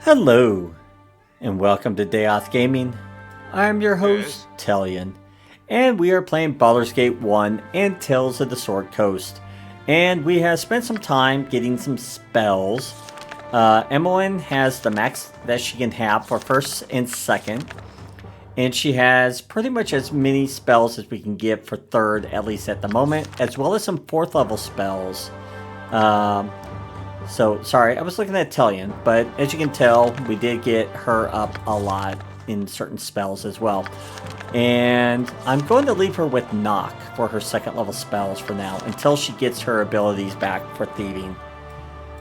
Hello, and welcome to Dayoth Gaming. I'm your host, Tailyon, and we are playing Baldur's Gate 1 and Tales of the Sword Coast. And we have spent some time getting some spells. Imoen has the max that she can have for first and second. And she has pretty much as many spells as we can get for third, at least at the moment, as well as some fourth level spells. So, sorry, I was looking at Tailyon, but as you can tell, we did get her up a lot in certain spells as well. And I'm going to leave her with Knock for her second level spells for now, until she gets her abilities back for thieving.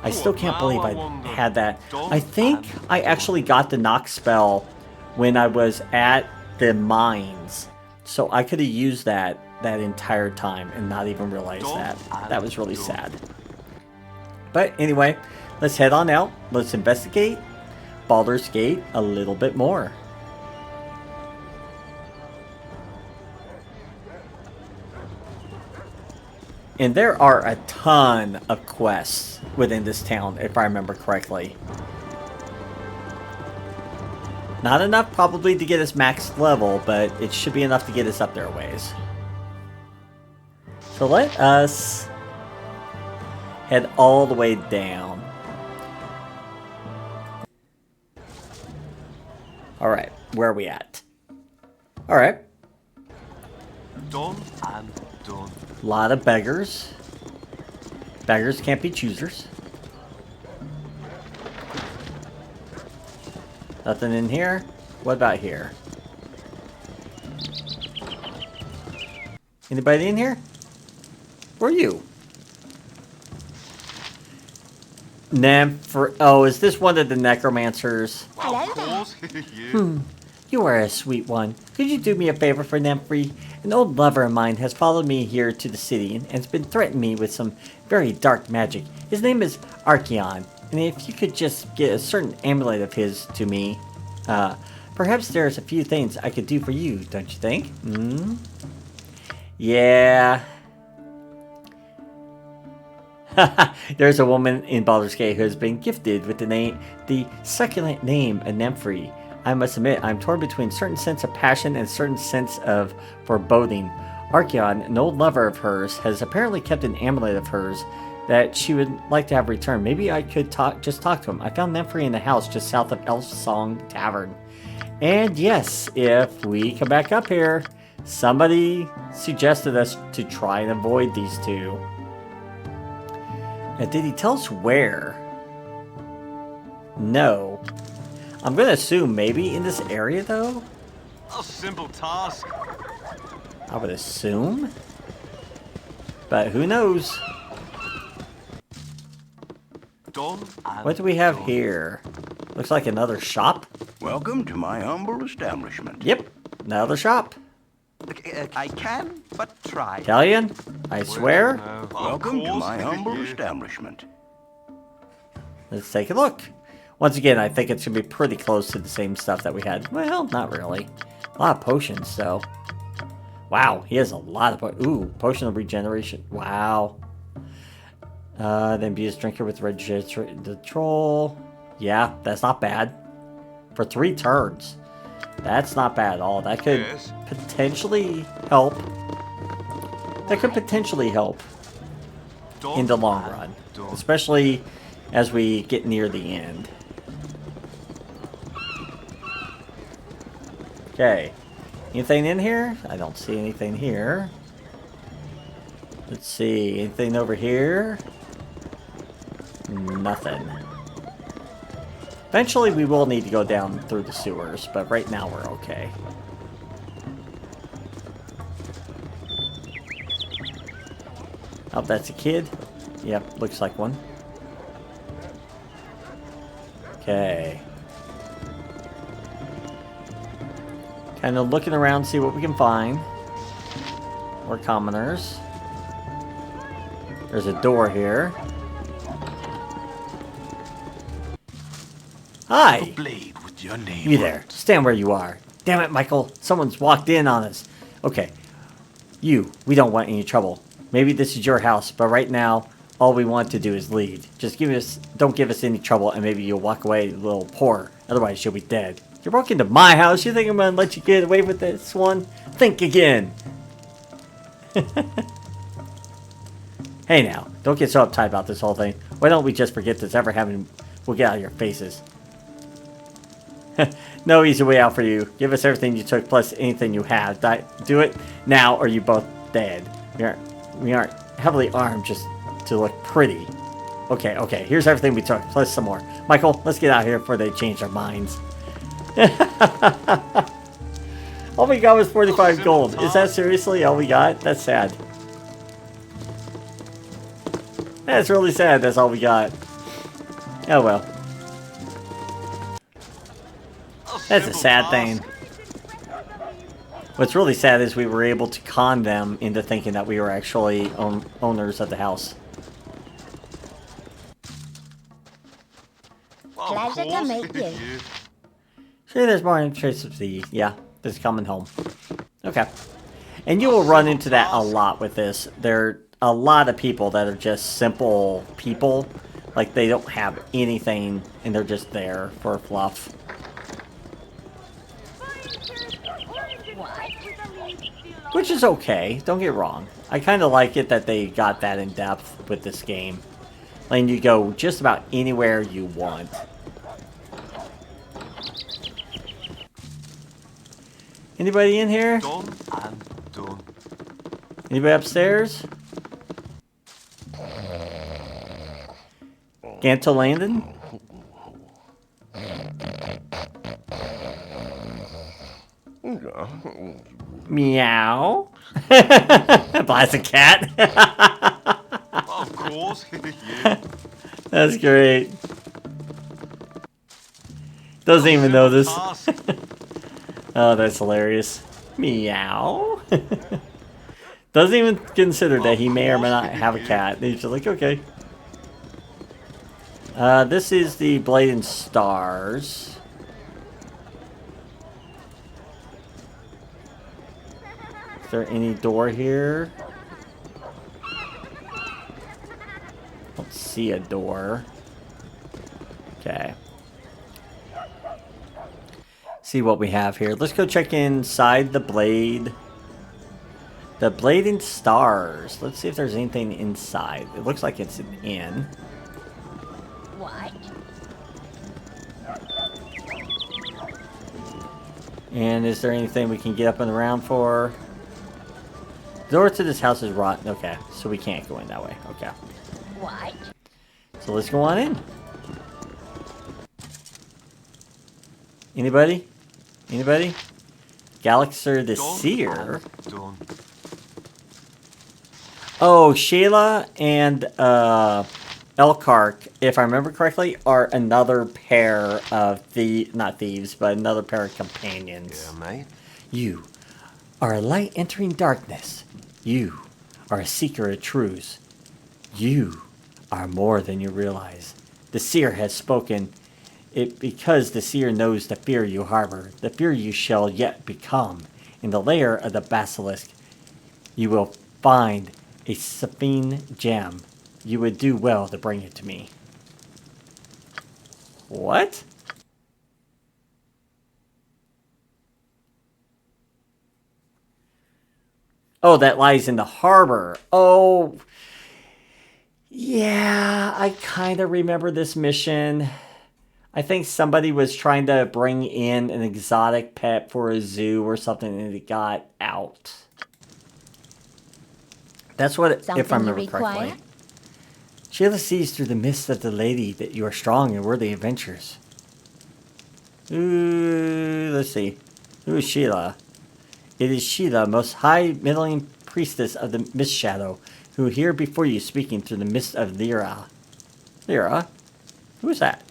I still can't believe I had that. I think I actually got the Knock spell when I was at the mines. So I could have used that entire time and not even realize that. That was really sad. But anyway, let's head on out. Let's investigate Baldur's Gate a little bit more. And there are a ton of quests within this town, if I remember correctly. Not enough probably to get us max level, but it should be enough to get us up there a ways. So let us head all the way down. Alright, where are we at? Alright. Done and done. A lot of beggars. Beggars can't be choosers. Nothing in here? What about here? Anybody in here? Where are you? Oh, is this one of the Necromancers? Hello there. You are a sweet one. Could you do me a favor for Nymphy? An old lover of mine has followed me here to the city and has been threatening me with some very dark magic. His name is Archeon, and if you could just get a certain amulet of his to me, perhaps there's a few things I could do for you, don't you think? Yeah. There's a woman in Baldur's Gate who has been gifted with the succulent name of Nymphy. I must admit, I'm torn between a certain sense of passion and a certain sense of foreboding. Archeon, an old lover of hers, has apparently kept an amulet of hers that she would like to have returned. Maybe I could just talk to him. I found Nymphy in the house just south of Elf Song Tavern. And yes, if we come back up here, somebody suggested us to try and avoid these two. Now, did he tell us where? No. I'm going to assume maybe in this area, though? A simple task. I would assume. But who knows? Done and What do we have done. here? Looks like another shop. Welcome to my humble establishment. Yep, another shop. I can but try. Tailyon, I swear. No. Welcome to Of my course. humble establishment. Let's take a look. Once again, I think it's going to be pretty close to the same stuff that we had. Well, not really. A lot of potions, though. Wow, he has a lot of potion of regeneration. Wow. Then abuse drinker with the troll. Yeah, that's not bad. For 3 turns. That's not bad at all. That could Yes. potentially help. That could potentially help Done in the long and run. done. Especially as we get near the end. Okay. Anything in here? I don't see anything here. Let's see. Anything over here? Nothing. Eventually we will need to go down through the sewers, but right now we're okay. Oh, that's a kid? Yep, looks like one. Okay. Kind of looking around, see what we can find. More commoners. There's a door here. Hi! Blade with your name. You there. Stand where you are. Damn it, Michael. Someone's walked in on us. Okay. We don't want any trouble. Maybe this is your house, but right now, all we want to do is lead. Just don't give us any trouble, and maybe you'll walk away a little poor. Otherwise, you'll be dead. You broke into my house. You think I'm gonna let you get away with this one? Think again. Hey now, don't get so uptight about this whole thing. Why don't we just forget this ever happened? We'll get out of your faces. No easy way out for you. Give us everything you took plus anything you have. Do it now or you both dead. We aren't heavily armed just to look pretty. Okay, here's everything we took, plus some more. Michael, let's get out of here before they change their minds. All we got was 45 gold. Is that seriously all we got? That's sad. That's really sad, that's all we got. Oh well. That's a sad thing. What's really sad is we were able to con them into thinking that we were actually owners of the house. Pleasure to meet you. Sure, there's more interest of the... Yeah, this is coming home. Okay. And you will run into that a lot with this. There are a lot of people that are just simple people. Like, they don't have anything, and they're just there for fluff. Which is okay, don't get wrong. I kind of like it that they got that in depth with this game. Letting you go just about anywhere you want. Anybody in here? Done and done. Anybody upstairs? Ganto Landon? Meow. Blast a cat. Of course. Yeah. That's great. Doesn't even know this. Oh, that's hilarious. Meow. Doesn't even consider that he may or may not have a cat. He's just like, okay. This is the Blade and Stars. Is there any door here? Don't see a door. Okay. See what we have here. Let's go check inside the Blade. The Blade and Stars. Let's see if there's anything inside. It looks like it's an inn. What? And is there anything we can get up and around for? The door to this house is rotten. Okay, so we can't go in that way. Okay. What? So let's go on in. Anybody? Anybody? Galaxer the Seer. Done. Oh, Shayla and Elkark, if I remember correctly, are another pair of not thieves, but another pair of companions. Yeah, mate. You are a light entering darkness. You are a seeker of truths. You are more than you realize. The Seer has spoken. It because the Seer knows the fear you harbor, the fear you shall yet become. In the lair of the basilisk, you will find a sapphire gem. You would do well to bring it to me. What? Oh, that lies in the harbor. Oh, yeah, I kind of remember this mission. I think somebody was trying to bring in an exotic pet for a zoo or something, and it got out. That's what, if I remember correctly. Sheila sees through the mist of the lady that you are strong and worthy adventures. Ooh, let's see. Who is Sheila? It is Sheila, most high middling priestess of the Mist Shadow, who here before you speaking through the mist of Lyra. Lyra? Who is that?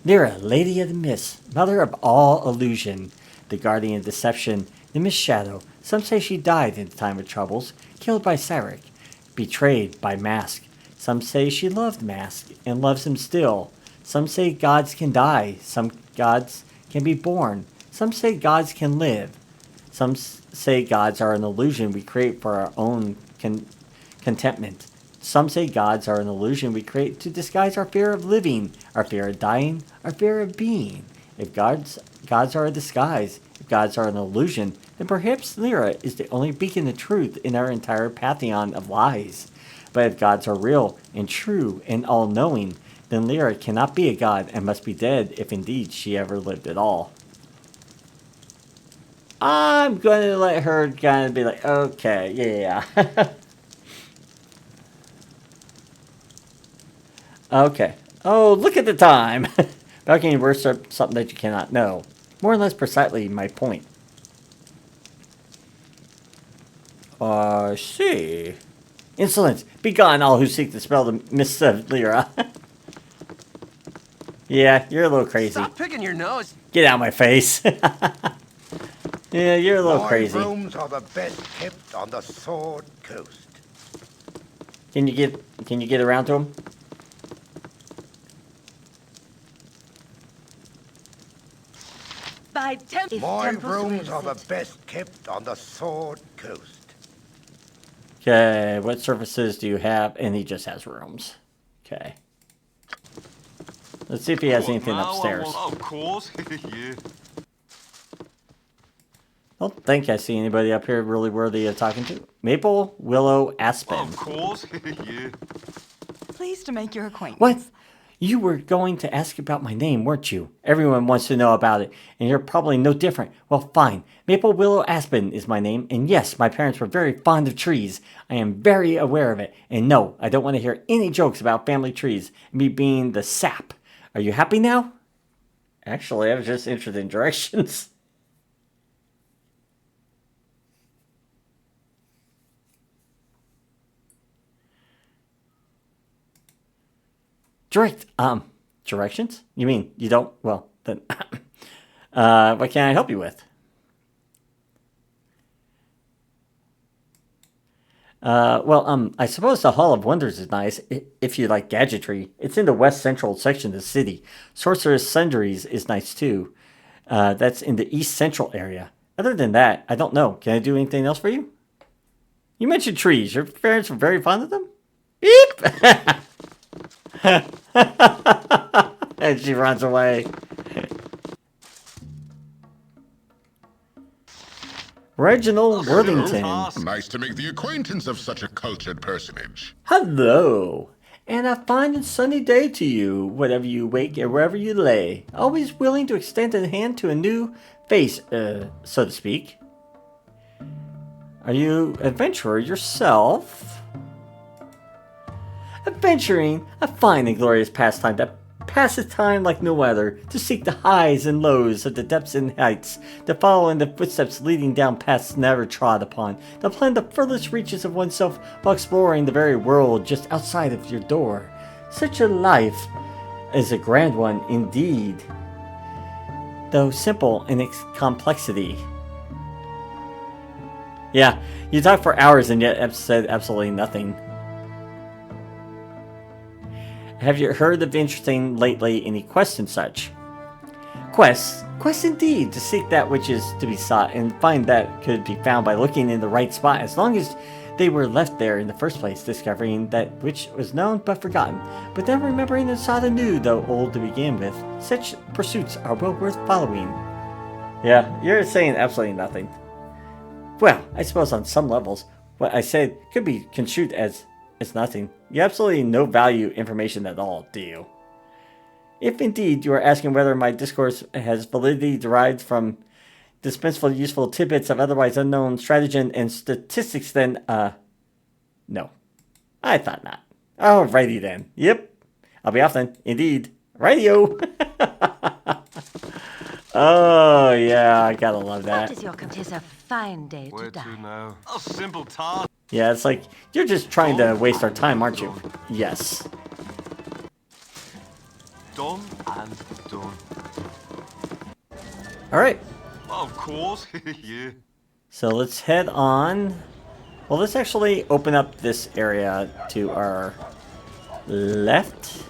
Lyra, Lady of the Mist, mother of all illusion, the guardian of deception, the Mist Shadow. Some say she died in the time of troubles, killed by Sarek, betrayed by Mask. Some say she loved Mask and loves him still. Some say gods can die. Some gods can be born. Some say gods can live. Some say gods are an illusion we create for our own contentment. Some say gods are an illusion we create to disguise our fear of living, our fear of dying, our fear of being. If gods are a disguise, if gods are an illusion, then perhaps Lyra is the only beacon of truth in our entire pantheon of lies. But if gods are real and true and all-knowing, then Lyra cannot be a god and must be dead if indeed she ever lived at all. I'm going to let her kind of be like, okay, yeah. Okay. Oh, look at the time. How can you reverse something that you cannot know? More or less precisely my point. See. Insolence! Be gone, all who seek to spell the mists of Lyra. Yeah, you're a little crazy. Stop picking your nose. Get out of my face. Yeah, you're a little crazy. My rooms are the best kept on the Sword Coast. Can you get around to him? My rooms are the best kept on the Sword Coast. Okay, what services do you have? And he just has rooms. Okay. Let's see if he has anything upstairs. Of course, yeah. I don't think I see anybody up here really worthy of talking to. Maple, Willow, Aspen. Of course, yeah. Pleased to make your acquaintance. What? You were going to ask about my name, weren't you? Everyone wants to know about it, and you're probably no different. Well, fine. Maple, Willow, Aspen is my name, and yes, my parents were very fond of trees. I am very aware of it, and no, I don't want to hear any jokes about family trees, me being the sap. Are you happy now? Actually, I was just interested in directions. Directions? You mean you don't? Well, then, what can I help you with? I suppose the Hall of Wonders is nice, if you like gadgetry. It's in the west central section of the city. Sorcerer's Sundries is nice too. That's in the east central area. Other than that, I don't know. Can I do anything else for you? You mentioned trees. Your parents were very fond of them? Beep! And she runs away. Reginald Worthington. Nice to make the acquaintance of such a cultured personage. Hello. And a fine and sunny day to you, whatever you wake and wherever you lay. Always willing to extend a hand to a new face, so to speak. Are you an adventurer yourself? Adventuring, a fine and glorious pastime that passes time like no other, to seek the highs and lows of the depths and heights, to follow in the footsteps leading down paths never trod upon, to plan the furthest reaches of oneself while exploring the very world just outside of your door. Such a life is a grand one indeed, though simple in its complexity. Yeah, you talk for hours and yet said absolutely nothing. Have you heard of interesting lately any quests and such? Quests? Quests indeed, to seek that which is to be sought, and find that could be found by looking in the right spot, as long as they were left there in the first place, discovering that which was known but forgotten, but then remembering and sought anew, though old to begin with. Such pursuits are well worth following. Yeah, you're saying absolutely nothing. Well, I suppose on some levels, what I said could be construed as it's nothing. You absolutely no value information at all, do you? If indeed you are asking whether my discourse has validity derived from dispensable useful tidbits of otherwise unknown stratagem and statistics, then, no. I thought not. Alrighty then. Yep. I'll be off then. Indeed. Radio. Oh, yeah, I gotta love that. What is your Tis a fine day Where to die. to now? A simple task. Yeah, it's like, you're just trying to waste our time, aren't you? Yes. Done and done. Alright, Of course, yeah. so let's head on. Well, let's actually open up this area to our left.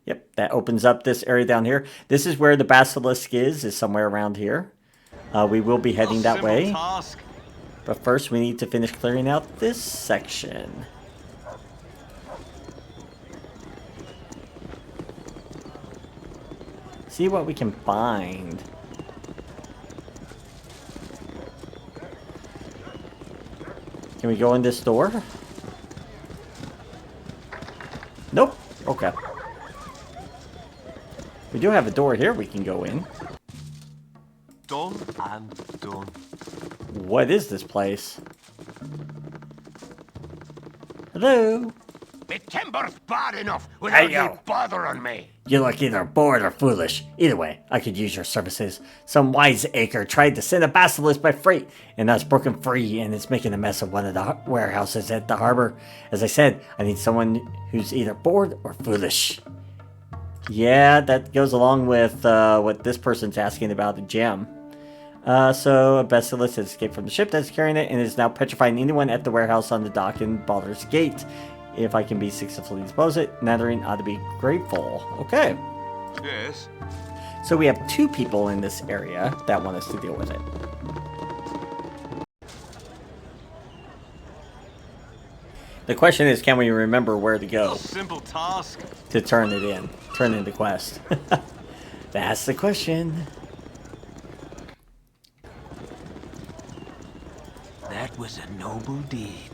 Yep, that opens up this area down here. This is where the basilisk is somewhere around here. We will be heading that way. Task. But first, we need to finish clearing out this section. See what we can find. Can we go in this door? Nope. Okay. We do have a door here we can go in. Done and done. What is this place? Hello? The timber's bad enough without you bothering me. You look either bored or foolish. Either way, I could use your services. Some wiseacre tried to send a basilisk by freight, and that's broken free, and it's making a mess of one of the warehouses at the harbor. As I said, I need someone who's either bored or foolish. Yeah, that goes along with what this person's asking about the gem. So a basilisk has escaped from the ship that's carrying it, and is now petrifying anyone at the warehouse on the dock in Baldur's Gate. If I can be successfully dispose it, Natharine ought to be grateful. Okay. Yes. So we have 2 people in this area that want us to deal with it. The question is, can we remember where to go A simple task. to turn it in? Turn in the quest. That's the question. That was a noble deed.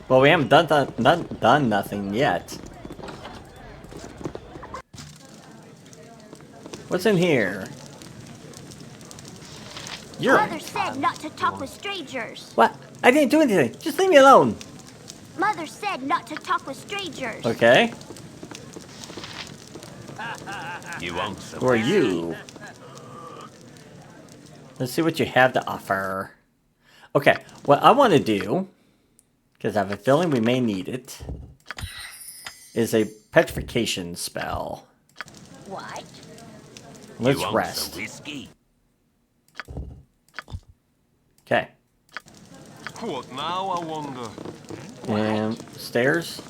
Well, we haven't done nothing yet. What's in here? Mother said not to talk with strangers. What? I didn't do anything. Just leave me alone. Mother said not to talk with strangers. Okay. You want some? Who are you? Let's see what you have to offer. Okay, what I want to do, because I have a feeling we may need it, is a petrification spell. What? Let's You want rest. some whiskey? Okay. What now, I wonder? And stairs.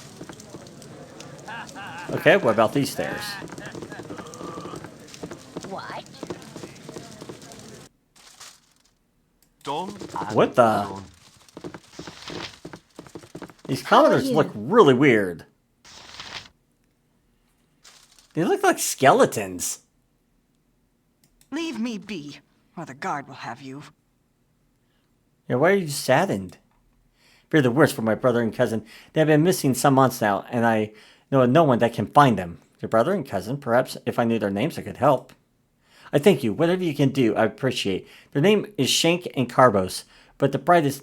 Okay, what about these stairs? What? Done and What the? done. These How are commoners you? look really weird. They look like skeletons. Leave me be, or the guard will have you. Yeah, why are you saddened? Fear the worst for my brother and cousin. They have been missing some months now, and I know no one that can find them. Your brother and cousin, perhaps if I knew their names I could help. I thank you. Whatever you can do, I appreciate. Their name is Shank and Carbos, but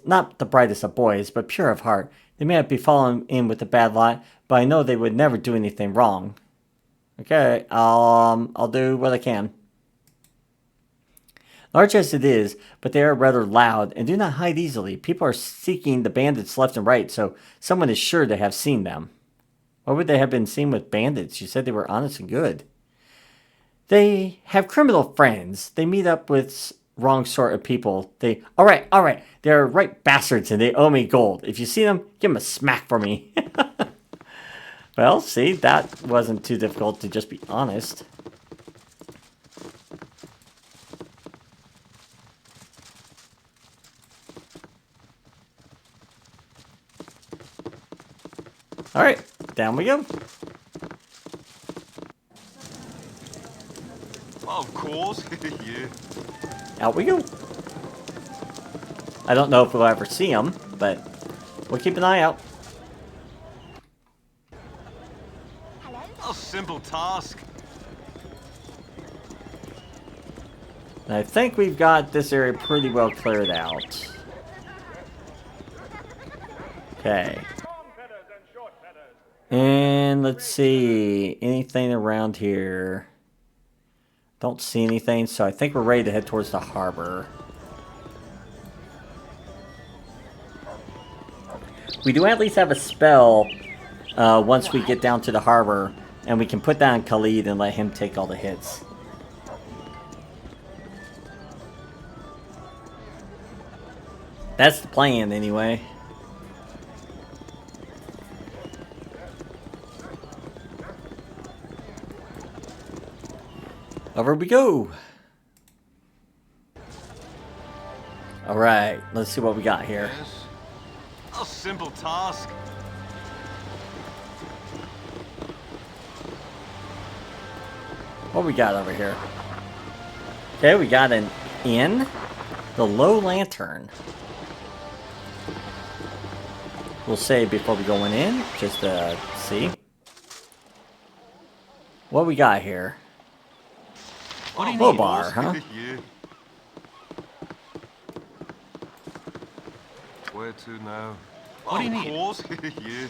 not the brightest of boys, but pure of heart. They may have been fallen in with a bad lot, but I know they would never do anything wrong. Okay, I'll do what I can. Large as it is, but they are rather loud and do not hide easily. People are seeking the bandits left and right, so someone is sure to have seen them. Why would they have been seen with bandits? You said they were honest and good. They have criminal friends. They meet up with wrong sort of people. All right. They're right bastards and they owe me gold. If you see them, give them a smack for me. Well, see, that wasn't too difficult to just be honest. All right, down we go. Of course. Yeah. Out we go. I don't know if we'll ever see them, but we'll keep an eye out. Hello? A simple task. And I think we've got this area pretty well cleared out. Okay. And let's see, anything around here? Don't see anything, so I think we're ready to head towards the harbor. We do at least have a spell once we get down to the harbor, and we can put that on Khalid and let him take all the hits. That's the plan, anyway. Over we go. All right, let's see what we got here. Yes. A simple task. What we got over here? Okay, we got an inn. The Low Lantern. We'll save before we go in, just to see. What we got here? What do you Low need, bar, boss? huh? Yeah. Where to now? What do you need? Yeah.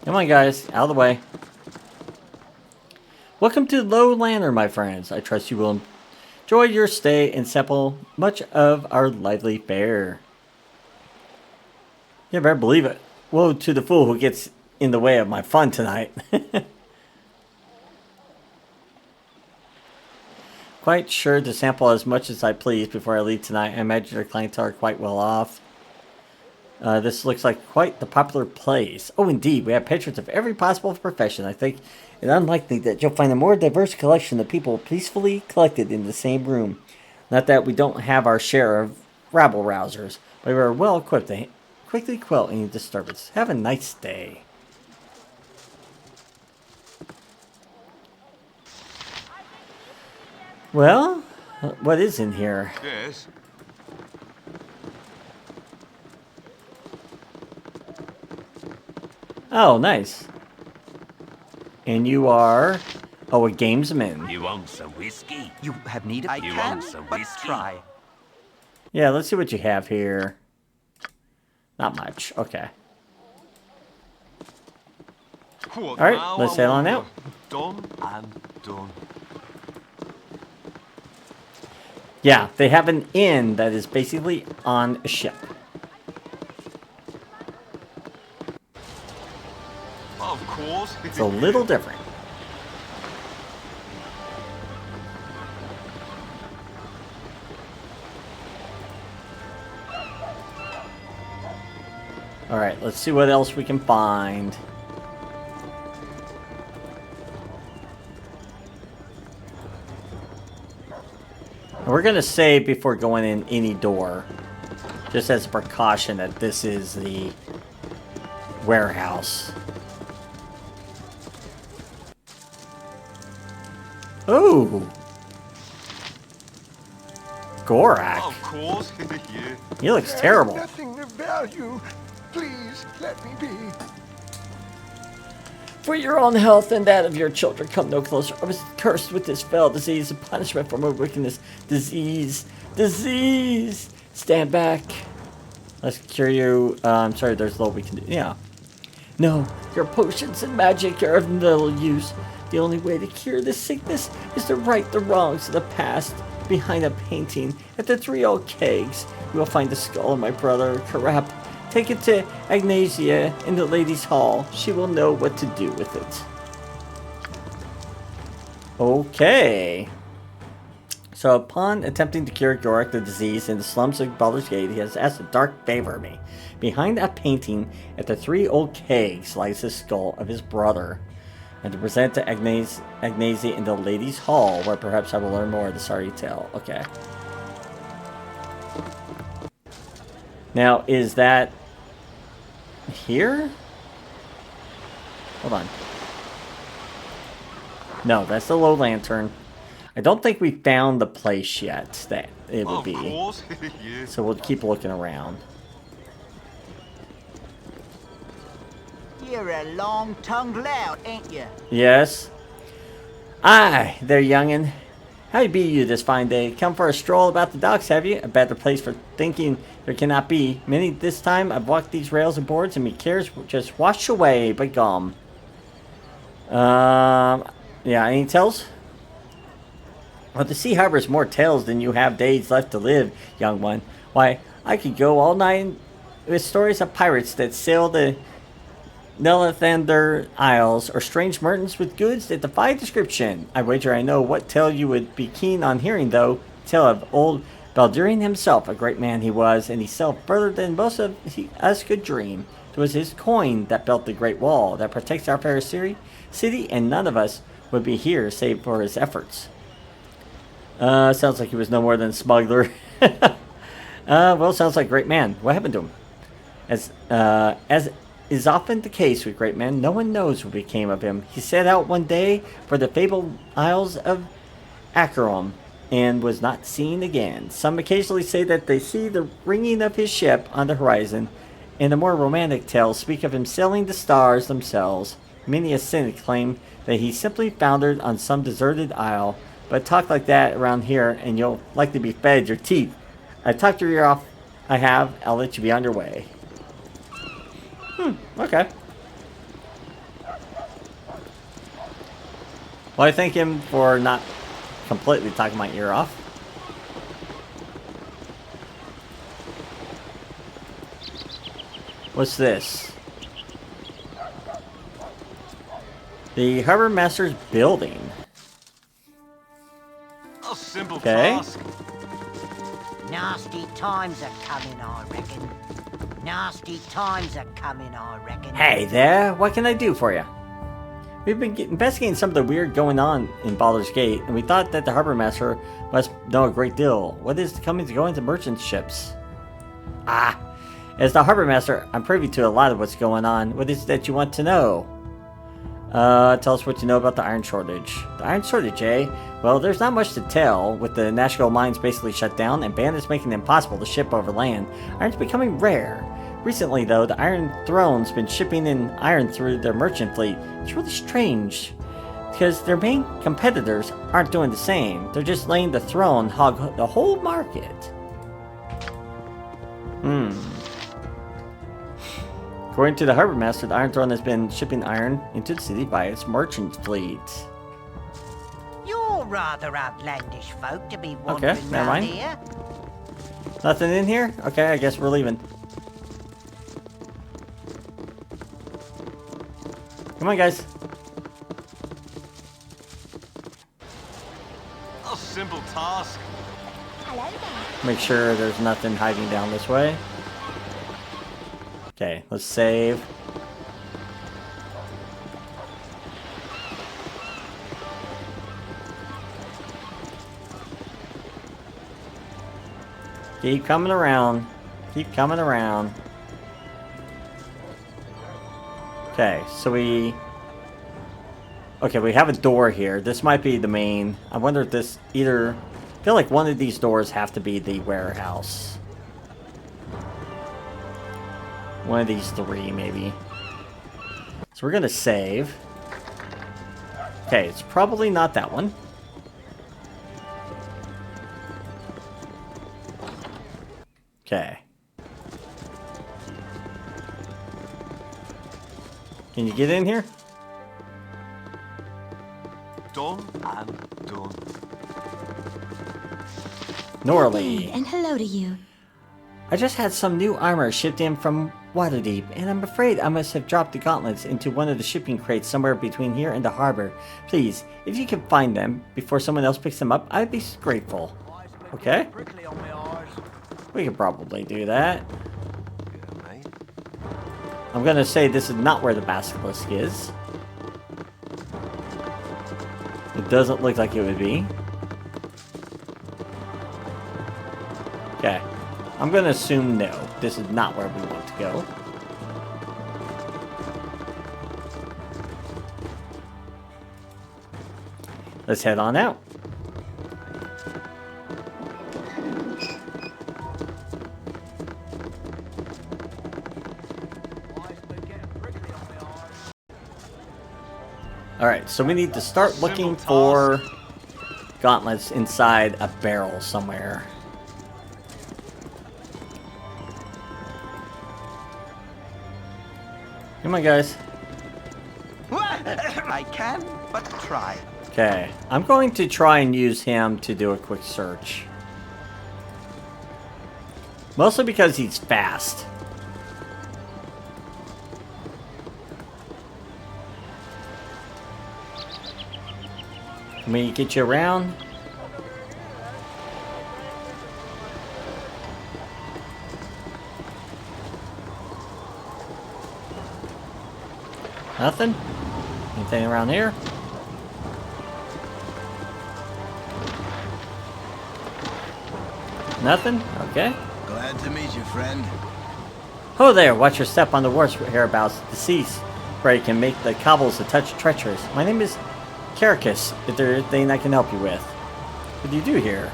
Come on, guys. Out of the way. Welcome to Low Lantern, my friends. I trust you will enjoy your stay and sample much of our lively fare. You better believe it. Woe to the fool who gets in the way of my fun tonight. Quite sure to sample as much as I please before I leave tonight. I imagine your clients are quite well off. This looks like quite the popular place. Oh, indeed. We have patrons of every possible profession. I think it unlikely that you'll find a more diverse collection of people peacefully collected in the same room. Not that we don't have our share of rabble-rousers, but we are well equipped to quickly quell any disturbance. Have a nice day. Well, what is in here? Yes. Oh, nice. And you are... Oh, a gamesman. You want some whiskey? You have need of I You can, want some but whiskey? try. Yeah, let's see what you have here. Not much. Okay. All right, let's head on out. Done and done. Yeah, they have an inn that is basically on a ship. Of course. It's a little different. Alright, let's see what else we can find. And we're going to save before going in any door. Just as a precaution that this is the warehouse. Ooh. Gorak. Of course. Yeah. He looks terrible. Nothing of value. Please let me be. For your own health and that of your children, come no closer. I was cursed with this fell disease, a punishment for my wickedness. Disease. Disease. Stand back. Let's cure you. I'm sorry, there's little we can do. Yeah. No, your potions and magic are of little use. The only way to cure this sickness is to right the wrongs of the past. Behind a painting at the 3 old kegs, you will find the skull of my brother, Karap. Take it to Agnesia in the ladies' hall. She will know what to do with it. Okay. So upon attempting to cure Gorak the disease in the slums of Baldur's Gate, he has asked a dark favor of me. Behind a painting at the 3 old kegs lies the skull of his brother. And to present to Agnesia in the ladies' hall, where perhaps I will learn more of the sorry tale. Okay. Now, is that here? Hold on. No, that's the Low Lantern. I don't think we found the place yet that it would Of be. course. Yeah. So we'll keep looking around. You're a long-tongued lout, ain't you? Yes. Aye, there, youngin'. How be you this fine day? Come for a stroll about the docks, have you? A better place for thinking there cannot be. Many this time I've walked these rails and boards and me cares just wash away, but gum. Yeah, any tales? Well, the sea harbors more tales than you have days left to live, young one. Why, I could go all night with stories of pirates that sail the Lothander Isles, or strange merchants with goods that defy description. I wager I know what tale you would be keen on hearing, though. Tale of old Baldur himself. A great man he was, and he sailed further than most of us could dream. It was his coin that built the great wall that protects our fair city, and none of us would be here save for his efforts. Sounds like he was no more than a smuggler. Well, sounds like a great man. What happened to him? As is often the case with great men, no one knows what became of him. He set out one day for the fabled Isles of Acheron and was not seen again. Some occasionally say that they see the ringing of his ship on the horizon, and the more romantic tales speak of him sailing the stars themselves. Many a cynic claim that he simply foundered on some deserted isle, but talk like that around here and you'll likely be fed your teeth. I've talked your ear off. I have. I'll let you be on your way. Okay. Well, I thank him for not completely talking my ear off. What's this? The Harbor Master's building. A simple Okay. task. Nasty times are coming, I reckon. Nasty times are coming, I reckon. Hey there, what can I do for you? We've been investigating some of the weird going on in Baldur's Gate, and we thought that the Harbor Master must know a great deal. What is the comings and goings of merchant ships? Ah, as the Harbor Master, I'm privy to a lot of what's going on. What is it that you want to know? Tell us what you know about the iron shortage. The iron shortage, eh? Well, there's not much to tell, with the Nashville mines basically shut down and bandits making it impossible to ship over land. Iron's becoming rare. Recently, though, the Iron Throne's been shipping in iron through their merchant fleet. It's really strange, because their main competitors aren't doing the same. They're just letting the Throne hog the whole market. According to the Harbor Master, the Iron Throne has been shipping iron into the city by its merchant fleet. You're rather outlandish folk to be wandering never round mind. here. Nothing in here? Okay, I guess we're leaving. Come on, guys. A simple task. Hello there. Make sure there's nothing hiding down this way. Okay, let's save. Keep coming around. Keep coming around. Okay, so we have a door here. This might be the main. I wonder if this either... I feel like one of these doors have to be the warehouse. One of these three, maybe. So we're gonna save. Okay, it's probably not that one. Okay. Can you get in here? Done and done. Norley. And hello to you. I just had some new armor shipped in from Waterdeep, and I'm afraid I must have dropped the gauntlets into one of the shipping crates somewhere between here and the harbor. Please, if you can find them before someone else picks them up, I'd be grateful. Okay? We could probably do that. Yeah, mate. I'm gonna say this is not where the basilisk is. It doesn't look like it would be. Okay. I'm gonna assume no. This is not where we want to go. Let's head on out. Alright, so we need to start looking for gauntlets inside a barrel somewhere. Come on, guys. I can but try. Okay, I'm going to try and use him to do a quick search. Mostly because he's fast. Let me get you around. Nothing? Anything around here? Nothing? Okay. Glad to meet you, friend. Ho there, watch your step on the wharfs hereabouts. Deceased, where you can make the cobbles a touch treacherous. My name is Caracus, if there's anything I can help you with. What do you do here?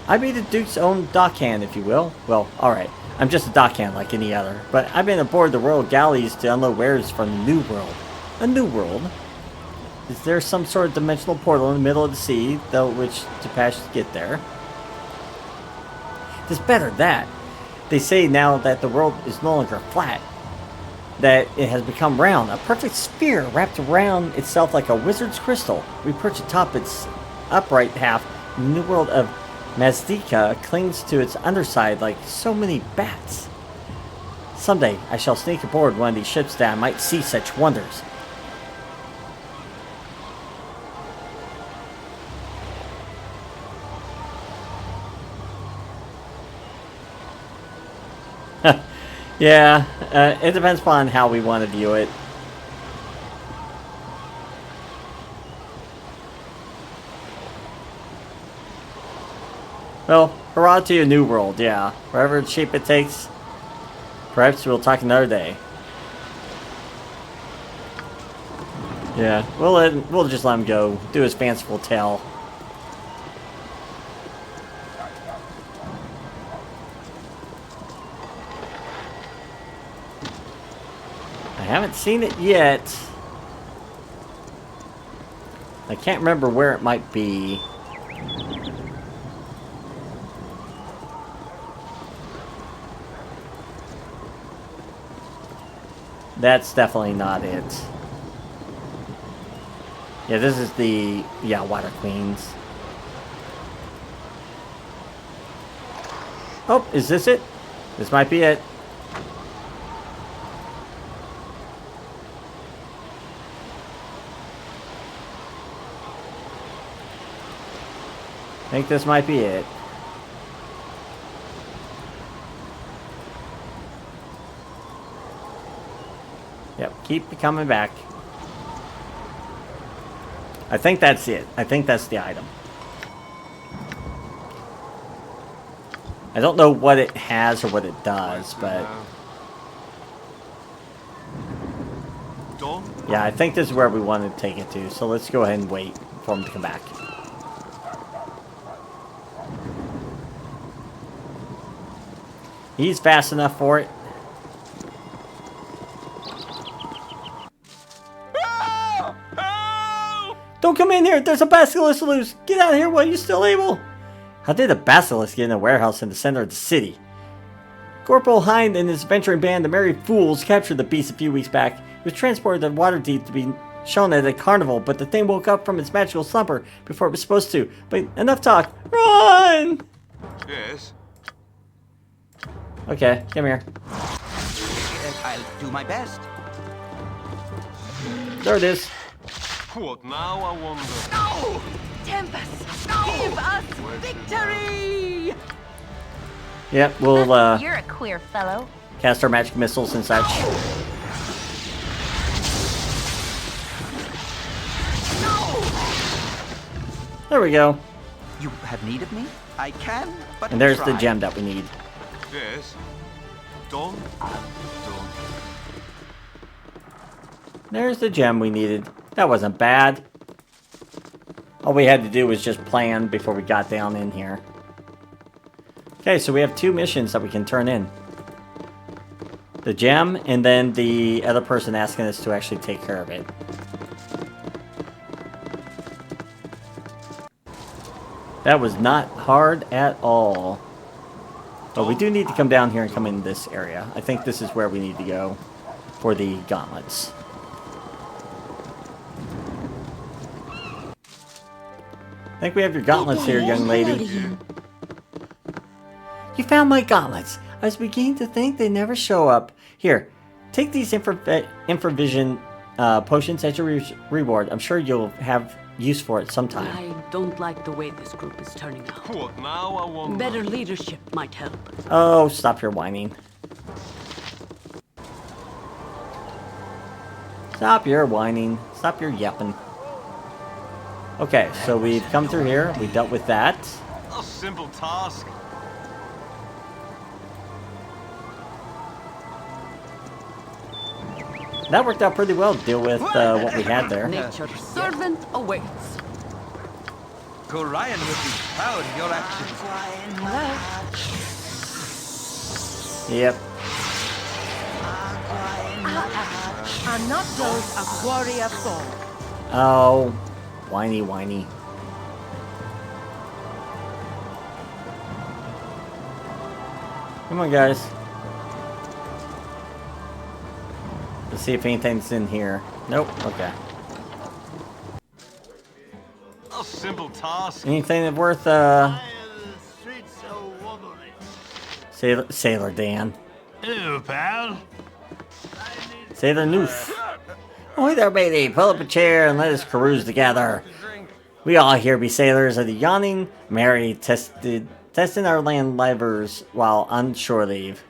I be the Duke's own dockhand, if you will. Well, alright. I'm just a dockhand like any other. But I've been aboard the royal galleys to unload wares from the New World. A New World? Is there some sort of dimensional portal in the middle of the sea, though which to pass to get there? It's better that. They say now that the world is no longer flat. That it has become round, a perfect sphere wrapped around itself like a wizard's crystal. We perch atop its upright half, and the new world of Mazdika clings to its underside like so many bats. Someday I shall sneak aboard one of these ships that I might see such wonders. Yeah, it depends upon how we want to view it. Well, hurrah to your new world, yeah. Wherever shape it takes. Perhaps we'll talk another day. Yeah, we'll just let him go. Do his fanciful tale. I haven't seen it yet. I can't remember where it might be. That's definitely not it. Yeah, this is the, Water Queens. Oh, is this it? This might be it. I think this might be it. Yep, keep coming back. I think that's it. I think that's the item. I don't know what it has or what it does, but... yeah, I think this is where we want to take it to, so let's go ahead and wait for him to come back. He's fast enough for it. Don't come in here! There's a basilisk loose! Get out of here while you're still able! How did a basilisk get in a warehouse in the center of the city? Corporal Hind and his adventuring band, the Merry Fools, captured the beast a few weeks back. It was transported to Waterdeep to be shown at a carnival, but the thing woke up from its magical slumber before it was supposed to. But enough talk! Run! Yes? Okay, come here. I'll do my best. There it is. What now, I wonder? No! Tempest! Give us victory! Yep, we'll You're a queer fellow. cast our magic missiles and such. There we go. You have need of me? I can, but And there's try. the gem that we need. Yes? Done? Done. There's the gem we needed. That wasn't bad. All we had to do was just plan before we got down in here. Okay, so we have 2 missions that we can turn in. The gem, and then the other person asking us to actually take care of it. That was not hard at all. But we do need to come down here and come in this area. I think this is where we need to go for the gauntlets. I think we have your gauntlets here, young lady. You found my gauntlets. I was beginning to think they never show up. Here, take these infravision potions as your reward. I'm sure you'll have use for it sometime. I don't like the way this group is turning out. What now, I wonder? Better leadership might help. Oh, stop your whining. Stop your whining. Stop your yapping. Okay, so we've come through here. We dealt with that. A simple task. That worked out pretty well to deal with what we had there. Nature's servant awaits. Uncle Ryan would be proud of your actions. Yep. Are not those of warrior Thor? Oh, whiny, whiny. Come on, guys. Let's see if anything's in here. Nope. Okay. A simple task. Anything worth Sailor Dan. Hello, pal. Sailor Noof. Oh, hey there, matey. Pull up a chair and let us carouse together. We all here be sailors of the Yawning Mary, testing our land livers while on shore leave.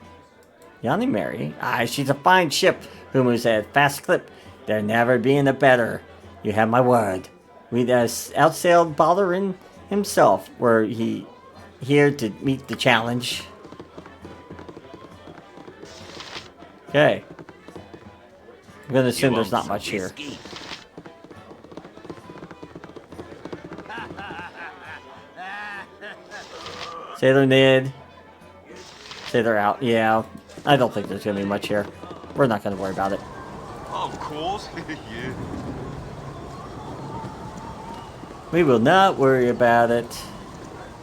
Yawning Mary? Aye, she's a fine ship who moves at a fast clip. There never being a better. You have my word. We outsailed Baldur himself, were he here to meet the challenge. Okay. I'm gonna assume there's not much here. Sailor Ned. Sailor out. Yeah, I don't think there's gonna be much here. We're not gonna worry about it. Of course. Yeah. We will not worry about it.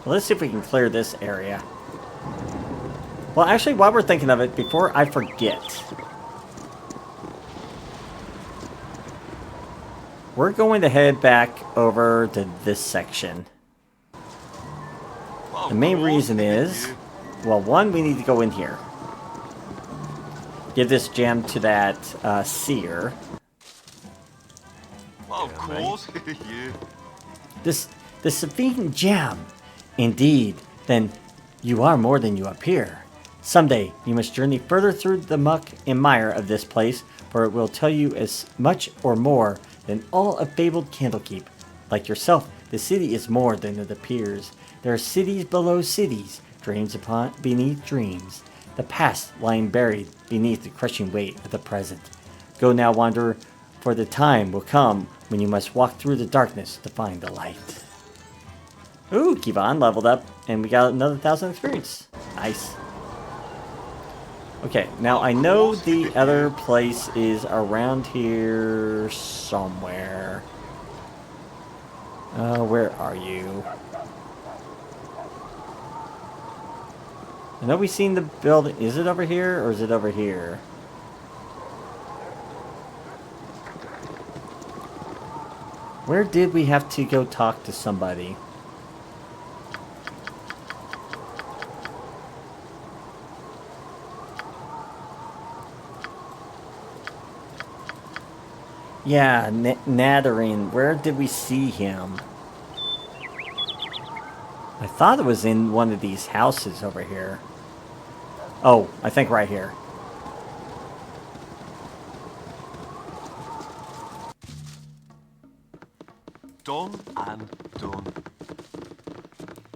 Well, let's see if we can clear this area. Well, actually, while we're thinking of it, before I forget, we're going to head back over to this section. The main reason is, well, one, we need to go in here. Give this gem to that seer. Of course. Yeah. The Savine gem. Indeed, then you are more than you appear. Someday you must journey further through the muck and mire of this place, for it will tell you as much or more than all of fabled Candlekeep. Like yourself, the city is more than it appears. There are cities below cities, dreams beneath dreams. The past lying buried beneath the crushing weight of the present. Go now, wanderer, for the time will come when you must walk through the darkness to find the light. Ooh, Kivon leveled up, and we got another 1,000 experience. Nice. Okay, now I know the other place is around here somewhere. Where are you? I know we've seen the building. Is it over here, or is it over here? Where did we have to go talk to somebody? Yeah, Nadarin. Where did we see him? I thought it was in one of these houses over here. Oh, I think right here. Done and done.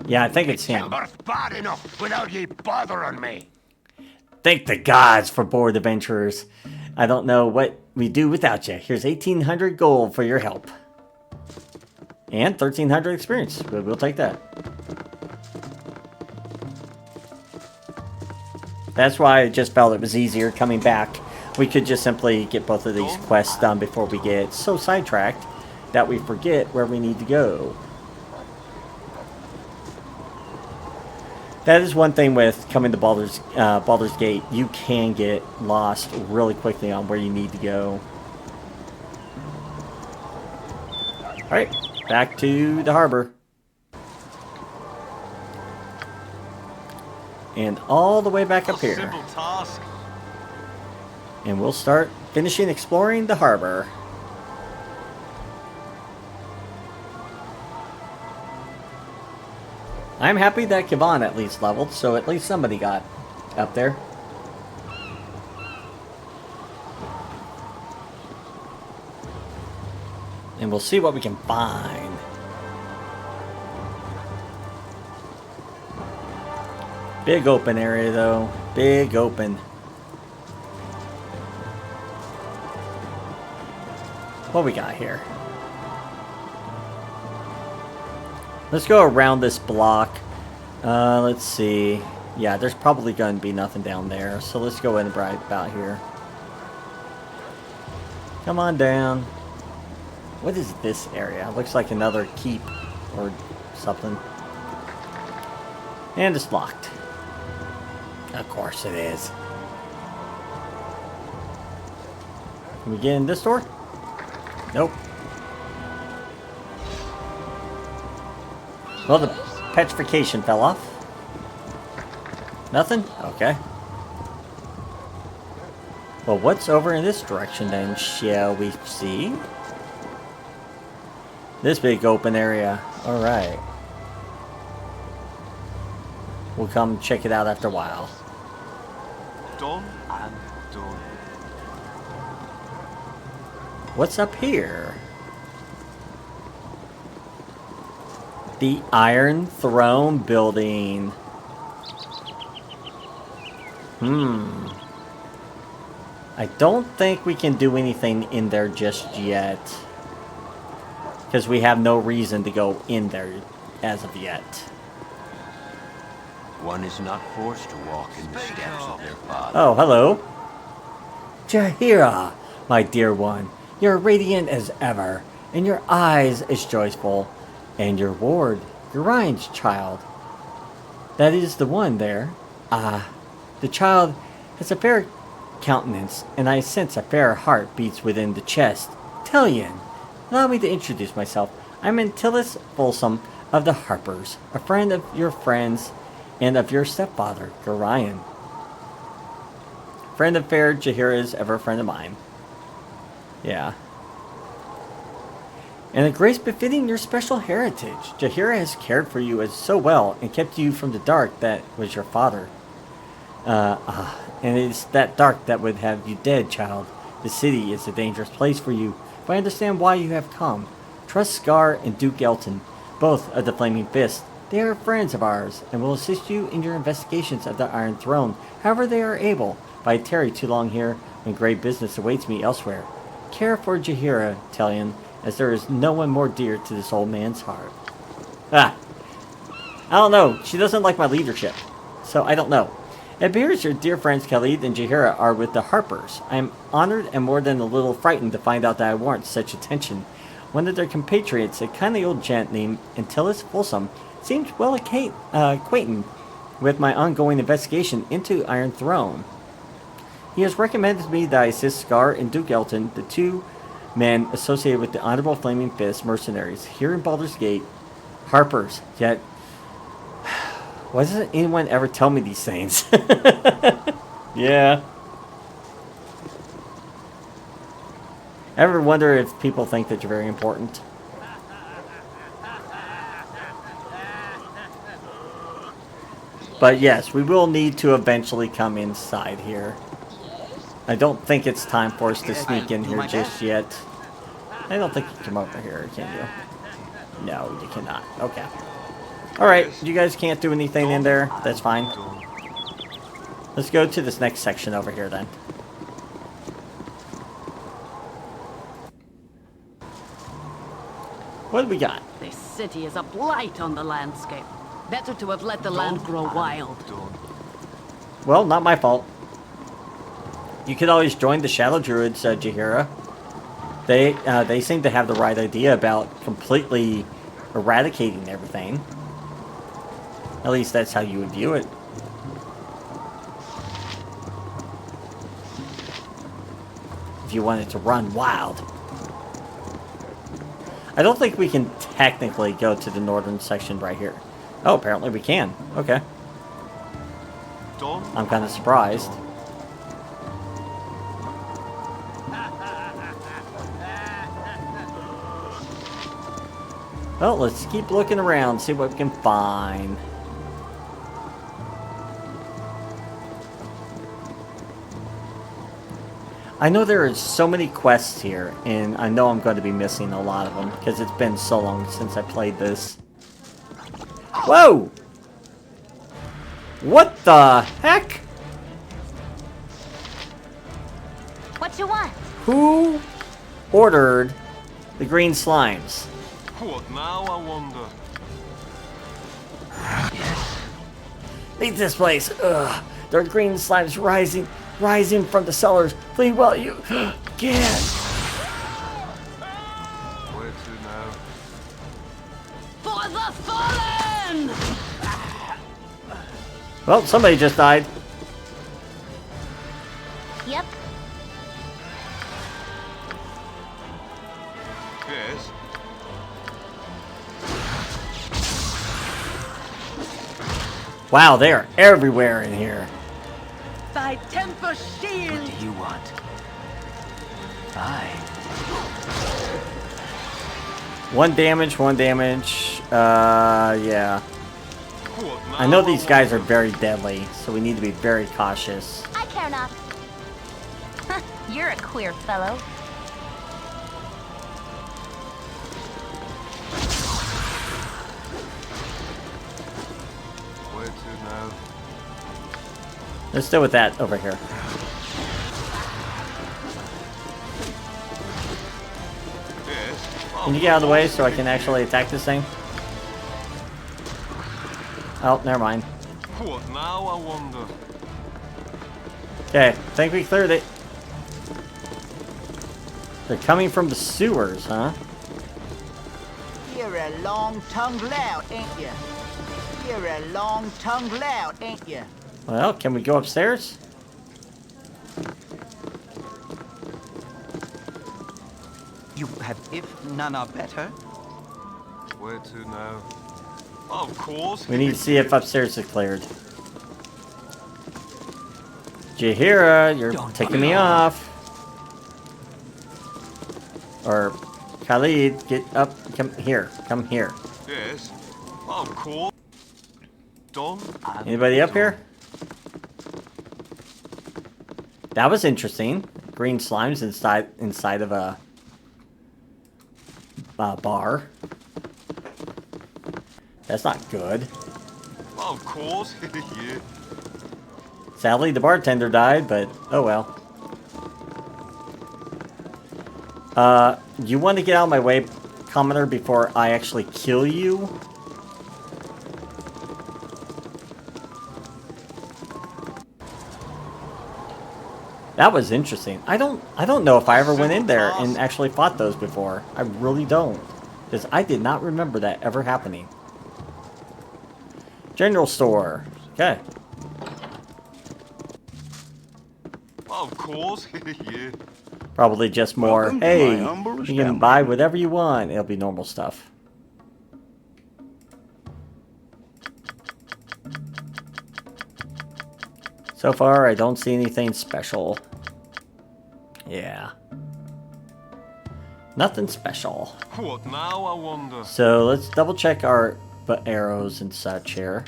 Yeah, I think it's him. Bad enough without ye bothering me. Thank the gods for bored adventurers. I don't know what we do without you. Here's 1,800 gold for your help. And 1,300 experience. We'll take that. That's why I just felt it was easier coming back. We could just simply get both of these quests done before we get so sidetracked that we forget where we need to go. That is one thing with coming to Baldur's Gate. You can get lost really quickly on where you need to go. Alright, back to the harbor. And all the way back up here. Simple task. And we'll start finishing exploring the harbor. I'm happy that Kivon at least leveled, so at least somebody got up there. And we'll see what we can find. Big open area though. Big open. What we got here? Let's go around this block. Let's see. Yeah, there's probably going to be nothing down there. So let's go in right about here. Come on down. What is this area? Looks like another keep or something. And it's locked. Of course it is. Can we get in this door? Nope. Well, the petrification fell off. Nothing? Okay. Well, what's over in this direction then, shall we see? This big open area. Alright. We'll come check it out after a while. Done and done. What's up here? The Iron Throne building. I don't think we can do anything in there just yet. Because we have no reason to go in there as of yet. One is not forced to walk in the steps of their father. Oh, hello. Jaheira, my dear one. You're radiant as ever, and your eyes as joyful. And your ward, Urine's child. That is the one there. The child has a fair countenance, and I sense a fair heart beats within the chest. Tailyon, allow me to introduce myself. I'm Antilles Folsom of the Harpers, a friend of your friends and of your stepfather, Gorion. Friend of fair Jaheira is ever a friend of mine. Yeah. And a grace befitting your special heritage. Jaheira has cared for you as so well and kept you from the dark that was your father. And it is that dark that would have you dead, child. The city is a dangerous place for you, but I understand why you have come. Trust Scar and Duke Eltan, both of the Flaming Fist. They are friends of ours, and will assist you in your investigations of the Iron Throne, however they are able. If I tarry too long here, when great business awaits me elsewhere. Care for Jaheira, Tailyon, as there is no one more dear to this old man's heart. I don't know. She doesn't like my leadership, so I don't know. It appears your dear friends Khalid and Jaheira are with the Harpers. I am honored and more than a little frightened to find out that I warrant such attention. One of their compatriots, a kindly old gent named Antilles Folsom, seems well acquainted with my ongoing investigation into Iron Throne. He has recommended me that I assist Scar and Duke Eltan, the two men associated with the Honorable Flaming Fist mercenaries here in Baldur's Gate. Harpers, yet why doesn't anyone ever tell me these things? Yeah. Ever wonder if people think that you're very important? But yes, we will need to eventually come inside here. I don't think it's time for us to sneak in here just yet. I don't think you can come over here, can you? No, you cannot. Okay. Alright, you guys can't do anything in there. That's fine. Let's go to this next section over here then. What do we got? This city is a blight on the landscape. Better to have let the land grow wild. Well, not my fault. You could always join the Shadow Druids, Jaheira. They seem to have the right idea about completely eradicating everything. At least that's how you would view it. If you wanted to run wild. I don't think we can technically go to the northern section right here. Oh, apparently we can. Okay. I'm kind of surprised. Well, let's keep looking around, see what we can find. I know there are so many quests here, and I know I'm going to be missing a lot of them, because it's been so long since I played this. Whoa! What the heck? What you want? Who ordered the green slimes? What now, I wonder? Leave this place. Ugh. There are green slimes rising from the cellars. Flee while you can. Where to now? For the fallen! Well, somebody just died. Yep. Yes. Wow, they are everywhere in here. Thy temper shield! What do you want? Aye. 1 damage, 1 damage. Yeah. I know these guys are very deadly, so we need to be very cautious. I care not. You're a queer fellow. Where to now? Let's deal with that over here. Yes. Can you get out of the way so I can actually attack this thing? Oh, never mind. What now, I wonder? Okay, think we cleared it. They're coming from the sewers, huh? You're a long-tongued lout, ain't you? You're a long-tongued lout, ain't you? Well, can we go upstairs? You have, if none are better. Where to now? Of course. We need to see if upstairs is cleared. Jahira, you're taking me off. Or Khalid, get up. Come here. Come here. Yes. Of course. Done. Anybody up here? That was interesting. Green slimes inside of a bar. That's not good. Of course. Yeah. Sadly, the bartender died, but oh well. You want to get out of my way, Commoner, before I actually kill you? That was interesting. I don't know if I ever went in there and actually fought those before. I really don't. Because I did not remember that ever happening. General store. Okay. Of course. Yeah. Probably just more, Welcome to hey, my humble you can establishment. buy whatever you want. It'll be normal stuff. So far, I don't see anything special. Yeah. Nothing special. What now, I wonder? So let's double check our arrows and such here.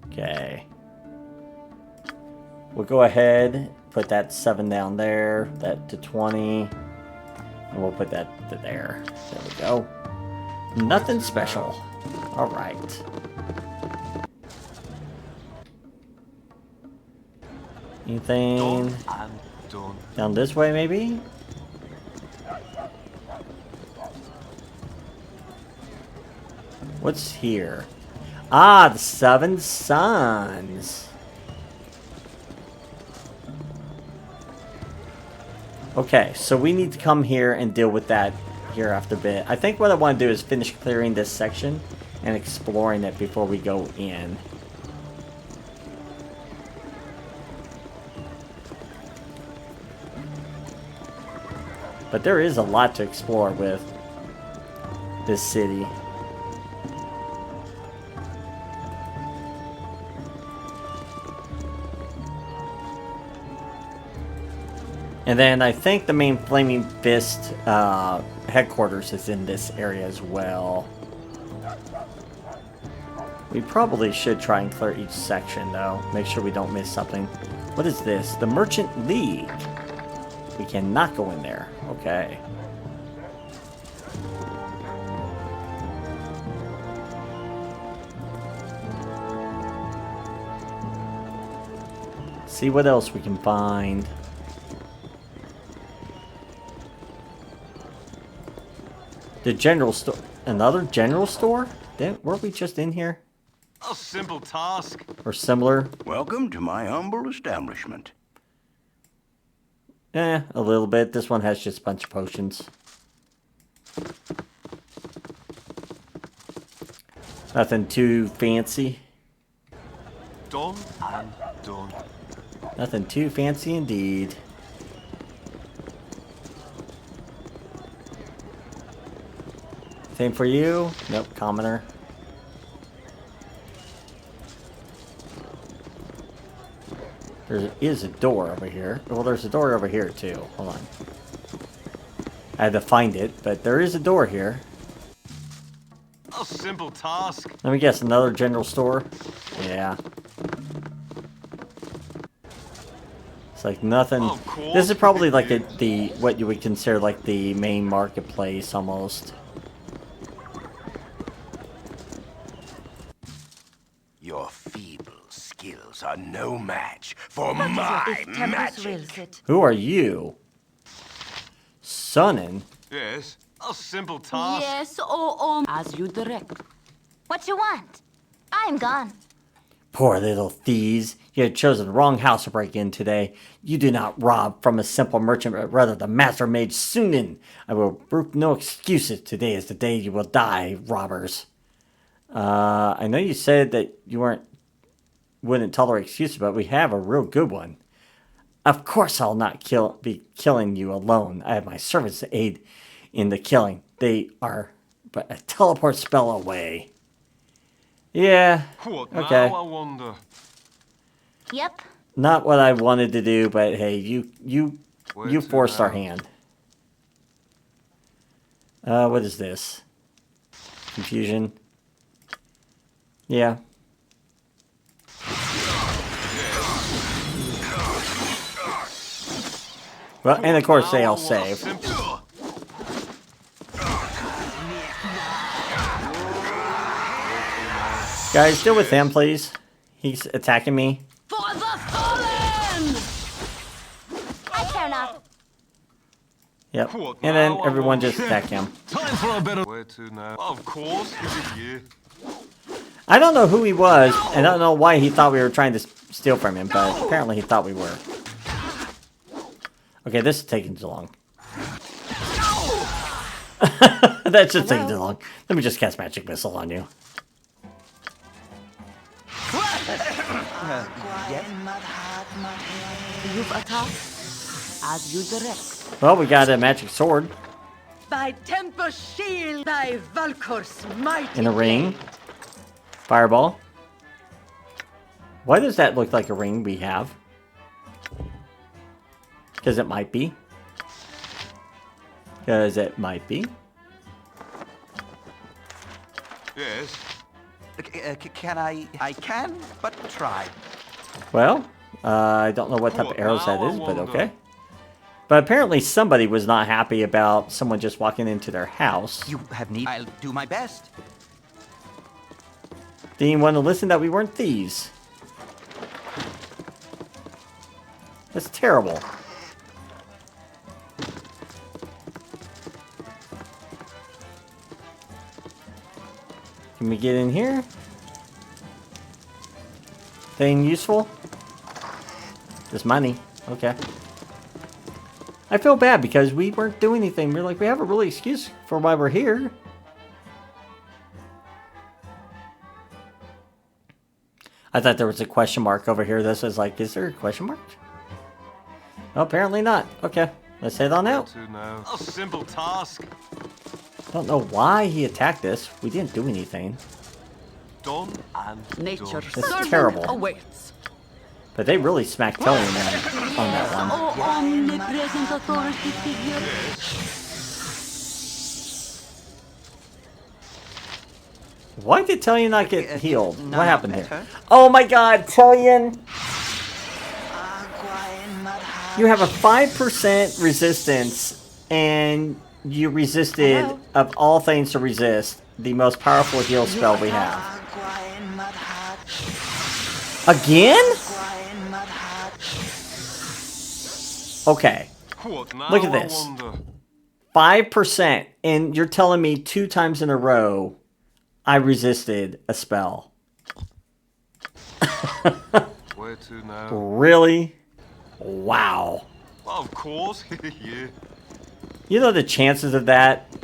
Okay. We'll go ahead, put that 7 down there, that to 20, and we'll put that to there. There we go. Nothing special. All right. Anything Done and done. down this way, maybe? What's here? Ah, the 7 Suns. Okay, so we need to come here and deal with that here after a bit. I think what I want to do is finish clearing this section and exploring it before we go in. But there is a lot to explore with this city. And then I think the main Flaming Fist headquarters is in this area as well. We probably should try and clear each section though. Make sure we don't miss something. What is this? The Merchant League. We cannot go in there. Okay. See what else we can find. The general store. another general store? Weren't we just in here? A simple task. Or similar? Welcome to my humble establishment. A little bit. This one has just a bunch of potions. Nothing too fancy. Done and done. Nothing too fancy indeed. Same for you? Nope, commoner. There is a door over here. Well, there's a door over here too. Hold on. I had to find it, but there is a door here. A simple task. Let me guess, another general store? Yeah. It's like nothing. Of course. This is probably like the what you would consider like the main marketplace almost. Your feeble skills are no match for my magic. Who are you? Sonnen? Yes. A simple task. Yes, oh, as you direct. What you want? I'm gone. Poor little thieves. You had chosen the wrong house to break in today. You do not rob from a simple merchant, but rather the master mage Sunan. I will brook no excuses. Today is the day you will die, robbers. I know you said that you wouldn't tolerate excuses, but we have a real good one. Of course I'll not be killing you alone. I have my servants to aid in the killing. They are but a teleport spell away. Yeah, What okay. now, I wonder? Yep. Not what I wanted to do, but hey, you Where forced to our now? hand. What is this? Confusion. Yeah. Well, and of course they all save. Guys, deal with him, please. He's attacking me. For the fallen! I care not. Yep. What And then now, I everyone wonder? just attack him. Time for a bit of... Where to now? Of course, you. I don't know who he was, and I don't know why he thought we were trying to steal from him, but apparently he thought we were. Okay, this is taking too long. That's just taking too long. Let me just cast Magic Missile on you. You've attacked as you direct. Well, we got a magic sword Thy temper shield, thy Valkor's mighty in a ring. Fireball. Why does that look like a ring we have? Because it might be. Because it might be. Yes. Can I? I can, but try. Well, I don't know what type of What arrows that now, is, I but wonder? okay. But apparently somebody was not happy about someone just walking into their house. You have need. I'll do my best. Didn't even want to listen that we weren't thieves. That's terrible. Can we get in here? Thing useful? Just money. Okay. I feel bad because we weren't doing anything. We're like, we have a really excuse for why we're here. I thought there was a question mark over here. This was like, is there a question mark? Oh, apparently not. Okay, let's head on Where out. to now? A simple task. Don't know why he attacked us. We didn't do anything. Done and Nature done. That's servant terrible. awaits. But they really smacked Tailyon on that one. Oh, omnipresent authority figure. Why did Tailyon not get healed? no, What happened better. here? Oh my god, Tailyon! You have a 5% resistance, and you resisted, of all things to resist, the most powerful heal spell we have. Again? Okay. What now, Look at I this. wonder? 5%. And you're telling me 2 times in a row I resisted a spell. Where to now? Really? Wow. Well, of course. Yeah. You know the chances of that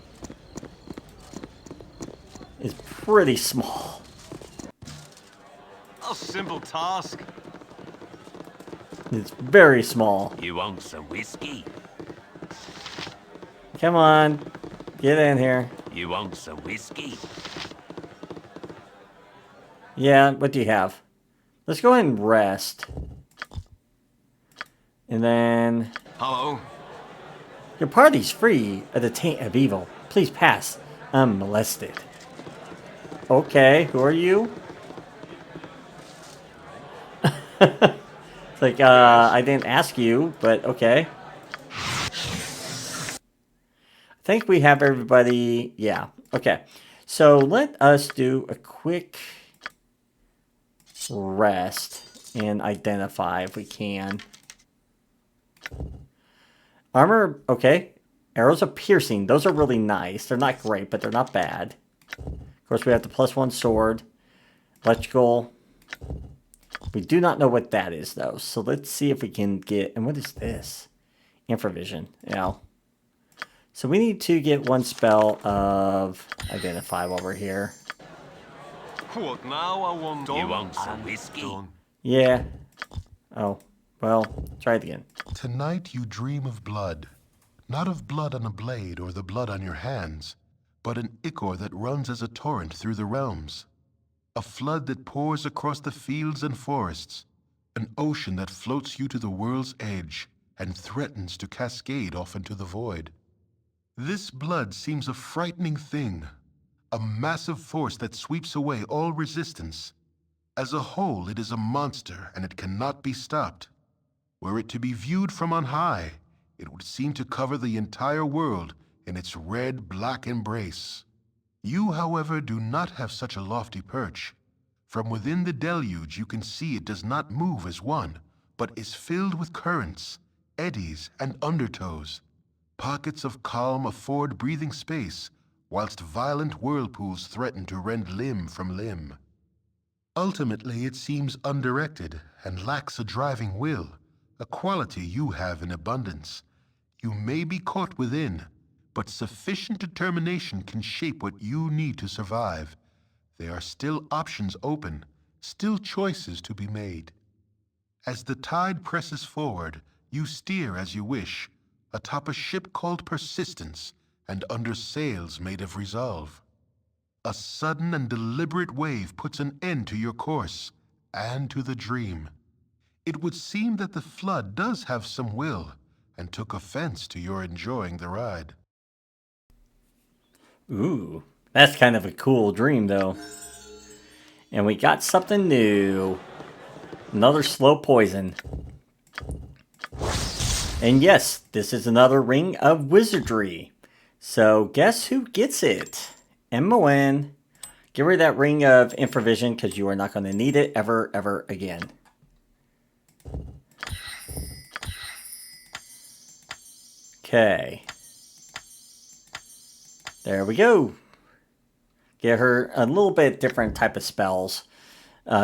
is pretty small. A simple task. It's very small. You want some whiskey? Come on. Get in here. You want some whiskey? Yeah, what do you have? Let's go ahead and rest. And then... Hello. Your party's free of the taint of evil. Please pass unmolested. Okay, who are you? It's like, I didn't ask you, but okay. I think we have everybody. Yeah, okay. So let us do a quick rest and identify if we can. Armor, okay. Arrows of piercing. Those are really nice. They're not great, but they're not bad. Of course, we have the +1 sword. Electrical. We do not know what that is, though. So let's see if we can get... And what is this? Infravision. Yeah. So we need to get 1 spell of Identify while we're here. What now? I want... You want some whiskey? Yeah. Oh. Well, try it again. Tonight you dream of blood. Not of blood on a blade or the blood on your hands, but an ichor that runs as a torrent through the realms. A flood that pours across the fields and forests. An ocean that floats you to the world's edge and threatens to cascade off into the void. This blood seems a frightening thing, a massive force that sweeps away all resistance. As a whole, it is a monster and it cannot be stopped. Were it to be viewed from on high, it would seem to cover the entire world in its red-black embrace. You, however, do not have such a lofty perch. From within the deluge you can see it does not move as one, but is filled with currents, eddies, and undertows. Pockets of calm afford breathing space, whilst violent whirlpools threaten to rend limb from limb. Ultimately, it seems undirected and lacks a driving will, a quality you have in abundance. You may be caught within, but sufficient determination can shape what you need to survive. There are still options open, still choices to be made. As the tide presses forward, you steer as you wish, atop a ship called Persistence and under sails made of resolve. A sudden and deliberate wave puts an end to your course and to the dream. It would seem that the flood does have some will and took offense to your enjoying the ride. Ooh, that's kind of a cool dream, though. And we got something new. Another slow poison. And yes, this is another Ring of Wizardry. So guess who gets it? Imoen. Get rid of that Ring of Infravision because you are not going to need it ever again. Okay. There we go. Get her a little bit different type of spells.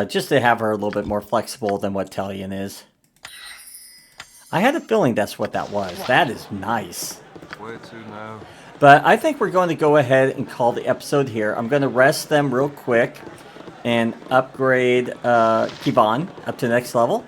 Just to have her a little bit more flexible than what Tailyon is. I had a feeling that's what that was. That is nice. Where to now? But I think we're going to go ahead and call the episode here. I'm going to rest them real quick and upgrade Kivan up to the next level.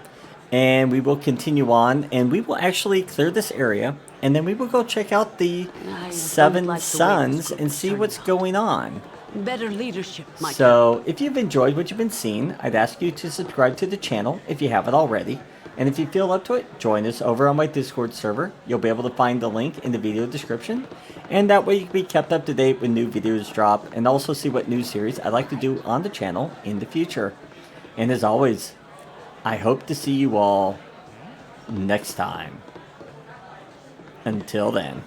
And we will continue on. And we will actually clear this area. And then we will go check out the Seven Suns and see what's going on. Better leadership, my So, if you've enjoyed what you've been seeing, I'd ask you to subscribe to the channel if you haven't already. And if you feel up to it, join us over on my Discord server. You'll be able to find the link in the video description. And that way you can be kept up to date when new videos drop and also see what new series I'd like to do on the channel in the future. And as always, I hope to see you all next time. Until then.